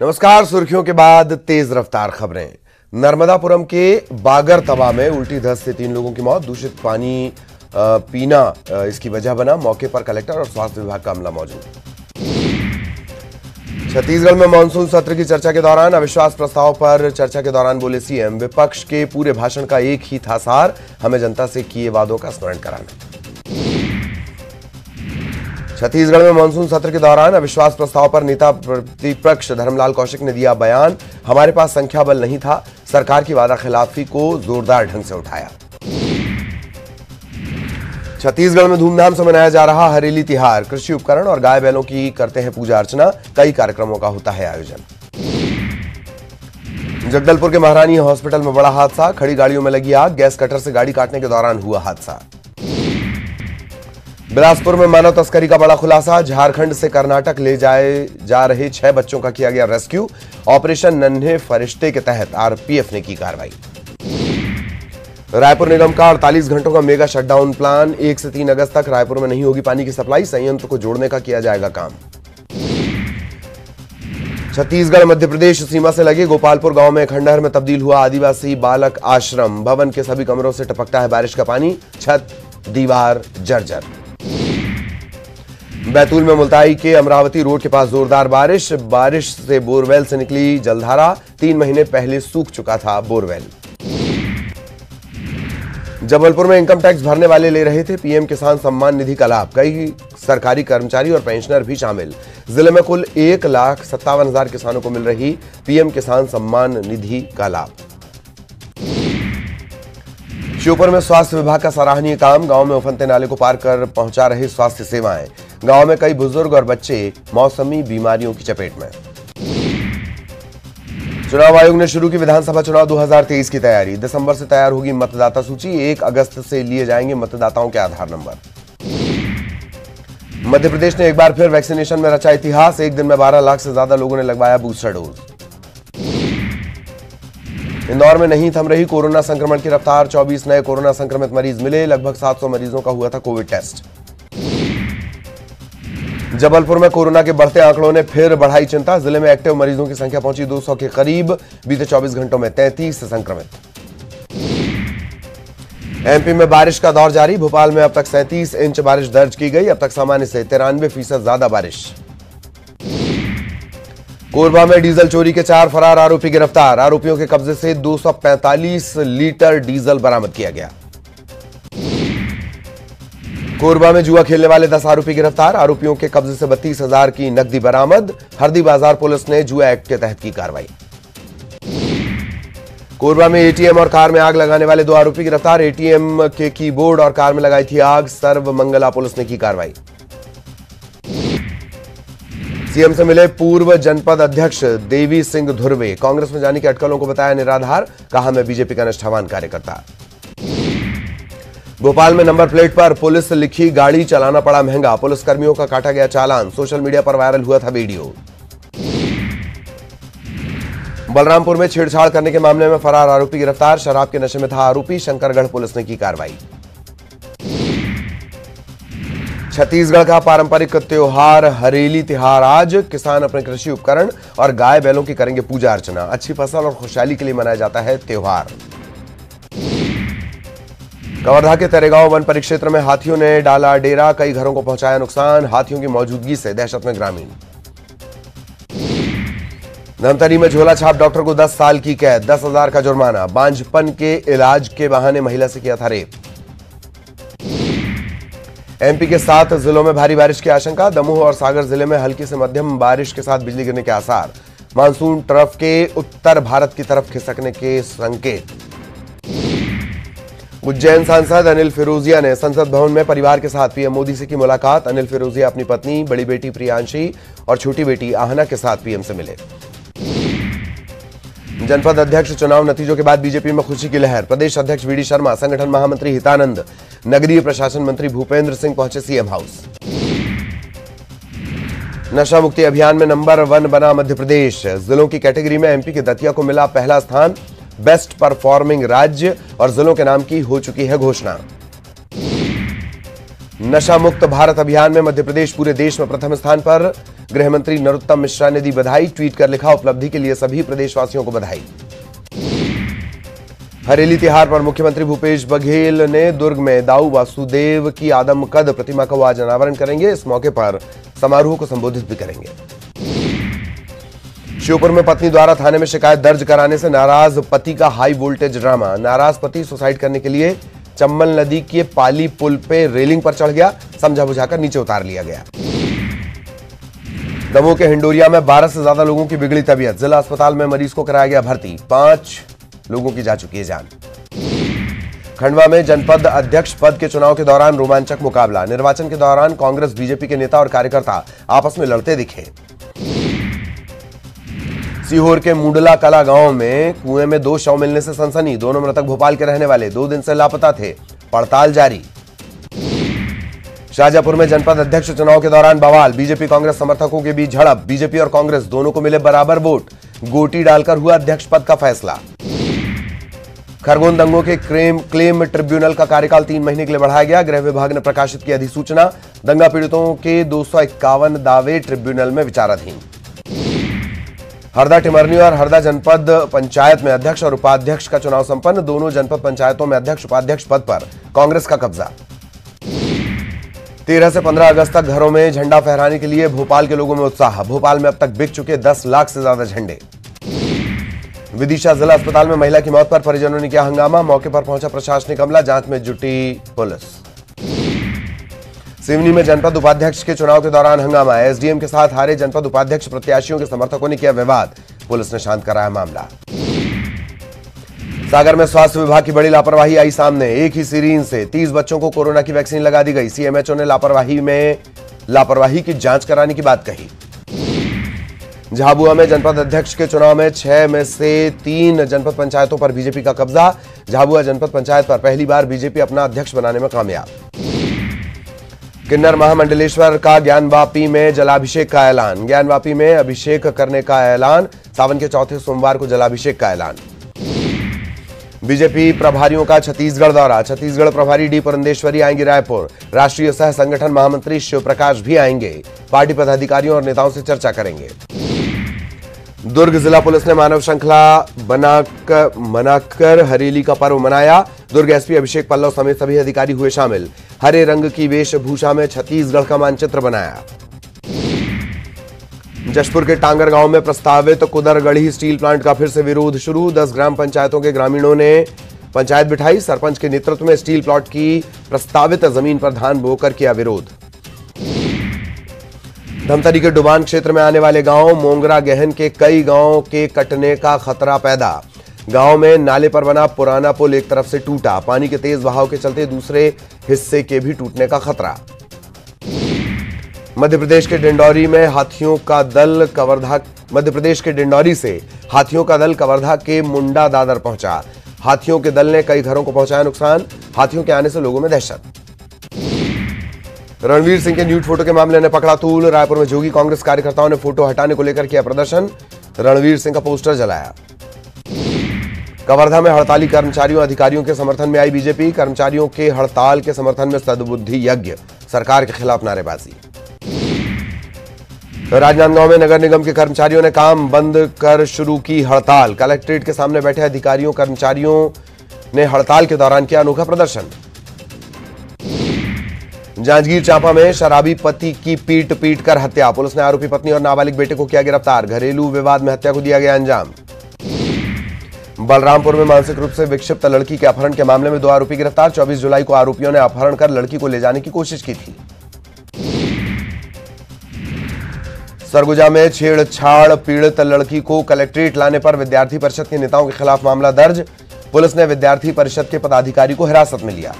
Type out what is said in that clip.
नमस्कार। सुर्खियों के बाद तेज रफ्तार खबरें। नर्मदापुरम के बागरतवा में उल्टी दस्त से 3 लोगों की मौत। दूषित पानी पीना इसकी वजह बना। मौके पर कलेक्टर और स्वास्थ्य विभाग का अमला मौजूद। छत्तीसगढ़ में मानसून सत्र की चर्चा के दौरान अविश्वास प्रस्ताव पर चर्चा के दौरान बोले सीएम, विपक्ष के पूरे भाषण का एक ही था सार, हमें जनता से किए वादों का स्मरण कराना। छत्तीसगढ़ में मानसून सत्र के दौरान अविश्वास प्रस्ताव पर नेता प्रतिपक्ष धर्मलाल कौशिक ने दिया बयान, हमारे पास संख्या बल नहीं था, सरकार की वादा खिलाफी को जोरदार ढंग से उठाया। छत्तीसगढ़ में धूमधाम से मनाया जा रहा हरेली तिहार। कृषि उपकरण और गाय बैलों की करते हैं पूजा अर्चना, कई कार्यक्रमों का होता है आयोजन। जगदलपुर के महारानी हॉस्पिटल में बड़ा हादसा, खड़ी गाड़ियों में लगी आग, गैस कटर से गाड़ी काटने के दौरान हुआ हादसा। बिलासपुर में मानव तस्करी का बड़ा खुलासा, झारखंड से कर्नाटक ले जाए जा रहे 6 बच्चों का किया गया रेस्क्यू। ऑपरेशन नन्हे फरिश्ते के तहत आरपीएफ ने की कार्रवाई। रायपुर निगम का 48 घंटों का मेगा शटडाउन प्लान। 1 से 3 अगस्त तक रायपुर में नहीं होगी पानी की सप्लाई, संयंत्र को जोड़ने का किया जाएगा काम। छत्तीसगढ़ मध्य प्रदेश सीमा से लगे गोपालपुर गांव में खंडहर में तब्दील हुआ आदिवासी बालक आश्रम। भवन के सभी कमरों से टपकता है बारिश का पानी, छत दीवार जर्जर। बैतूल में मुल्ताई के अमरावती रोड के पास जोरदार बारिश से बोरवेल से निकली जलधारा। 3 महीने पहले सूख चुका था बोरवेल। जबलपुर में इनकम टैक्स भरने वाले ले रहे थे पीएम किसान सम्मान निधि का लाभ। कई सरकारी कर्मचारी और पेंशनर भी शामिल। जिले में कुल 1,57,000 किसानों को मिल रही पीएम किसान सम्मान निधि का लाभ। श्योपुर में स्वास्थ्य विभाग का सराहनीय काम। गांव में उफनते नाले को पार कर पहुंचा रहे स्वास्थ्य सेवाएं। गांव में कई बुजुर्ग और बच्चे मौसमी बीमारियों की चपेट में। चुनाव आयोग ने शुरू की विधानसभा चुनाव 2023 की तैयारी। दिसंबर से तैयार होगी मतदाता सूची। 1 अगस्त से लिए जाएंगे मतदाताओं के आधार नंबर। मध्य प्रदेश ने एक बार फिर वैक्सीनेशन में रचा इतिहास। एक दिन में 12 लाख से ज्यादा लोगों ने लगवाया बूस्टर डोज। इंदौर में नहीं थम रही कोरोना संक्रमण की रफ्तार। 24 नए कोरोना संक्रमित मरीज मिले। लगभग 700 मरीजों का हुआ था कोविड टेस्ट। जबलपुर में कोरोना के बढ़ते आंकड़ों ने फिर बढ़ाई चिंता। जिले में एक्टिव मरीजों की संख्या पहुंची 200 के करीब। बीते 24 घंटों में 33 संक्रमित। एमपी में बारिश का दौर जारी। भोपाल में अब तक 37 इंच बारिश दर्ज की गई। अब तक सामान्य से 93% ज्यादा बारिश। कोरबा में डीजल चोरी के 4 फरार आरोपी गिरफ्तार। आरोपियों के कब्जे से 245 लीटर डीजल बरामद किया गया। कोरबा में जुआ खेलने वाले 10 आरोपी गिरफ्तार। आरोपियों के कब्जे से 32,000 की नकदी बरामद। हरदी बाजार पुलिस ने जुआ एक्ट के तहत की कार्रवाई। कोरबा में एटीएम और कार में आग लगाने वाले 2 आरोपी गिरफ्तार। एटीएम के कीबोर्ड और कार में लगाई थी आग। सर्व मंगला पुलिस ने की कार्रवाई। सीएम से मिले पूर्व जनपद अध्यक्ष देवी सिंह धुर्वे। कांग्रेस में जाने की अटकलों को बताया निराधार। कहा मैं बीजेपी का निष्ठावान कार्यकर्ता। भोपाल में नंबर प्लेट पर पुलिस लिखी गाड़ी चलाना पड़ा महंगा। पुलिसकर्मियों का काटा गया चालान। सोशल मीडिया पर वायरल हुआ था वीडियो। बलरामपुर में छेड़छाड़ करने के मामले में फरार आरोपी गिरफ्तार। शराब के नशे में था आरोपी। शंकरगढ़ पुलिस ने की कार्रवाई। छत्तीसगढ़ का पारंपरिक त्योहार हरेली तिहार आज। किसान अपने कृषि उपकरण और गाय बैलों की करेंगे पूजा अर्चना। अच्छी फसल और खुशहाली के लिए मनाया जाता है त्योहार। कवर्धा के तरेगांव वन परिक्षेत्र में हाथियों ने डाला डेरा। कई घरों को पहुंचाया नुकसान। हाथियों की मौजूदगी से दहशत में ग्रामीण। धमतरी में झोला छाप डॉक्टर को 10 साल की कैद, 10,000 का जुर्माना। बांझपन के इलाज के बहाने महिला से किया था रेप। एमपी के 7 जिलों में भारी बारिश की आशंका। दमोह और सागर जिले में हल्की से मध्यम बारिश के साथ बिजली गिरने के आसार। मानसून ट्रफ के उत्तर भारत की तरफ खिसकने के संकेत। उज्जैन सांसद अनिल फिरोजिया ने संसद भवन में परिवार के साथ पीएम मोदी से की मुलाकात। अनिल फिरोजिया अपनी पत्नी, बड़ी बेटी प्रियांशी और छोटी बेटी आहना के साथ पीएम से मिले। जनपद अध्यक्ष चुनाव नतीजों के बाद बीजेपी में खुशी की लहर। प्रदेश अध्यक्ष वीडी शर्मा, संगठन महामंत्री हितानंद, नगरीय प्रशासन मंत्री भूपेंद्र सिंह पहुंचे सीएम हाउस। नशा मुक्ति अभियान में नंबर 1 बना मध्य प्रदेश। जिलों की कैटेगरी में एमपी के दतिया को मिला पहला स्थान। बेस्ट परफॉर्मिंग राज्य और जिलों के नाम की हो चुकी है घोषणा। नशा मुक्त भारत अभियान में मध्य प्रदेश पूरे देश में प्रथम स्थान पर। गृह मंत्री नरोत्तम मिश्रा ने दी बधाई, ट्वीट कर लिखा, उपलब्धि के लिए सभी प्रदेशवासियों को बधाई। हरेली तिहार पर मुख्यमंत्री भूपेश बघेल ने दुर्ग में दाऊ वासुदेव की आदमकद प्रतिमा का आज अनावरण करेंगे। इस मौके पर समारोह को संबोधित भी करेंगे। श्योपुर में पत्नी द्वारा थाने में शिकायत दर्ज कराने से नाराज पति का हाई वोल्टेज ड्रामा। नाराज पति सुसाइड करने के लिए चंबल नदी के पाली पुल पे रेलिंग पर चढ़ गया, समझा बुझाकर नीचे उतार लिया गया। दमोह के हिंडोरिया में 12 से ज्यादा लोगों की बिगड़ी तबीयत, जिला अस्पताल में मरीज को कराया गया भर्ती, 5 लोगों की जा चुकी है जान। खंडवा में जनपद अध्यक्ष पद के चुनाव के दौरान रोमांचक मुकाबला, निर्वाचन के दौरान कांग्रेस बीजेपी के नेता और कार्यकर्ता आपस में लड़ते दिखे। सीहोर के मुंडला कला गांव में कुएं में 2 शव मिलने से सनसनी, दोनों मृतक भोपाल के रहने वाले 2 दिन से लापता थे, पड़ताल जारी। शाहजहांपुर में जनपद अध्यक्ष चुनाव के दौरान बवाल, बीजेपी कांग्रेस समर्थकों के बीच झड़प, बीजेपी और कांग्रेस दोनों को मिले बराबर वोट, गोटी डालकर हुआ अध्यक्ष पद का फैसला। खरगोन दंगों के क्लेम ट्रिब्यूनल का कार्यकाल 3 महीने के लिए बढ़ाया गया, गृह विभाग ने प्रकाशित की अधिसूचना, दंगा पीड़ितों के 251 दावे ट्रिब्यूनल में विचाराधीन। हरदा टिमरनी और हरदा जनपद पंचायत में अध्यक्ष और उपाध्यक्ष का चुनाव संपन्न, दोनों जनपद पंचायतों में अध्यक्ष उपाध्यक्ष पद पर कांग्रेस का कब्जा। 13 से 15 अगस्त तक घरों में झंडा फहराने के लिए भोपाल के लोगों में उत्साह, भोपाल में अब तक बिक चुके 10 लाख से ज्यादा झंडे। विदिशा जिला अस्पताल में महिला की मौत पर परिजनों ने किया हंगामा, मौके पर पहुंचा प्रशासनिक अमला, जांच में जुटी पुलिस। सिवनी में जनपद उपाध्यक्ष के चुनाव के दौरान हंगामा, एसडीएम के साथ हारे जनपद उपाध्यक्ष प्रत्याशियों के समर्थकों ने किया विवाद, पुलिस ने शांत कराया मामला। सागर में स्वास्थ्य विभाग की बड़ी लापरवाही आई सामने, एक ही सिरिंज से 30 बच्चों को कोरोना की वैक्सीन लगा दी गई, सीएमएचओ ने लापरवाही की जांच कराने की बात कही। झाबुआ में जनपद अध्यक्ष के चुनाव में 6 में से 3 जनपद पंचायतों पर बीजेपी का कब्जा, झाबुआ जनपद पंचायत पर पहली बार बीजेपी अपना अध्यक्ष बनाने में कामयाब। किन्नर महामंडलेश्वर का ज्ञानवापी में जलाभिषेक का ऐलान, ज्ञानवापी में अभिषेक करने का ऐलान, सावन के चौथे सोमवार को जलाभिषेक का ऐलान। बीजेपी प्रभारियों का छत्तीसगढ़ दौरा, छत्तीसगढ़ प्रभारी डी पुरंदेश्वरी आएंगे रायपुर, राष्ट्रीय सह संगठन महामंत्री शिव प्रकाश भी आएंगे, पार्टी पदाधिकारियों और नेताओं से चर्चा करेंगे। दुर्ग जिला पुलिस ने मानव श्रृंखला बनाकर हरेली का पर्व मनाया, दुर्ग एसपी अभिषेक पल्लव समेत सभी अधिकारी हुए शामिल, हरे रंग की वेशभूषा में छत्तीसगढ़ का मानचित्र बनाया। जशपुर के टांगर गांव में प्रस्तावित कुदरगढ़ी स्टील प्लांट का फिर से विरोध शुरू, 10 ग्राम पंचायतों के ग्रामीणों ने पंचायत बिठाई, सरपंच के नेतृत्व में स्टील प्लांट की प्रस्तावित जमीन पर धान बोकर किया विरोध। धमतरी के डुबान क्षेत्र में आने वाले गांव मोंगरा गहन के कई गांवों के कटने का खतरा पैदा, गांव में नाले पर बना पुराना पुल एक तरफ से टूटा, पानी के तेज बहाव के चलते दूसरे हिस्से के भी टूटने का खतरा। मध्य प्रदेश के डिंडौरी में हाथियों का दल कवर्धा के मुंडा दादर पहुंचा, हाथियों के दल ने कई घरों को पहुंचाया नुकसान, हाथियों के आने से लोगों में दहशत। रणवीर सिंह के न्यूड फोटो के मामले ने पकड़ा तूल, रायपुर में जोगी कांग्रेस कार्यकर्ताओं ने फोटो हटाने को लेकर किया प्रदर्शन, रणवीर सिंह का पोस्टर जलाया। कवर्धा में हड़ताली कर्मचारियों अधिकारियों के समर्थन में आई बीजेपी, कर्मचारियों के हड़ताल के समर्थन में सद्बुद्धि यज्ञ, सरकार के खिलाफ नारेबाजी। राजनांदगांव में नगर निगम के कर्मचारियों ने काम बंद कर शुरू की हड़ताल, कलेक्ट्रेट के सामने बैठे अधिकारियों कर्मचारियों ने हड़ताल के दौरान किया अनोखा प्रदर्शन। जांजगीर चांपा में शराबी पति की पीट कर हत्या, पुलिस ने आरोपी पत्नी और नाबालिग बेटे को किया गिरफ्तार, घरेलू विवाद में हत्या को दिया गया अंजाम। बलरामपुर में मानसिक रूप से विक्षिप्त लड़की के अपहरण के मामले में 2 आरोपी गिरफ्तार, 24 जुलाई को आरोपियों ने अपहरण कर लड़की को ले जाने की कोशिश की थी। सरगुजा में छेड़छाड़ पीड़ित लड़की को कलेक्ट्रेट लाने पर विद्यार्थी परिषद के नेताओं के खिलाफ मामला दर्ज, पुलिस ने विद्यार्थी परिषद के पदाधिकारी को हिरासत में लिया।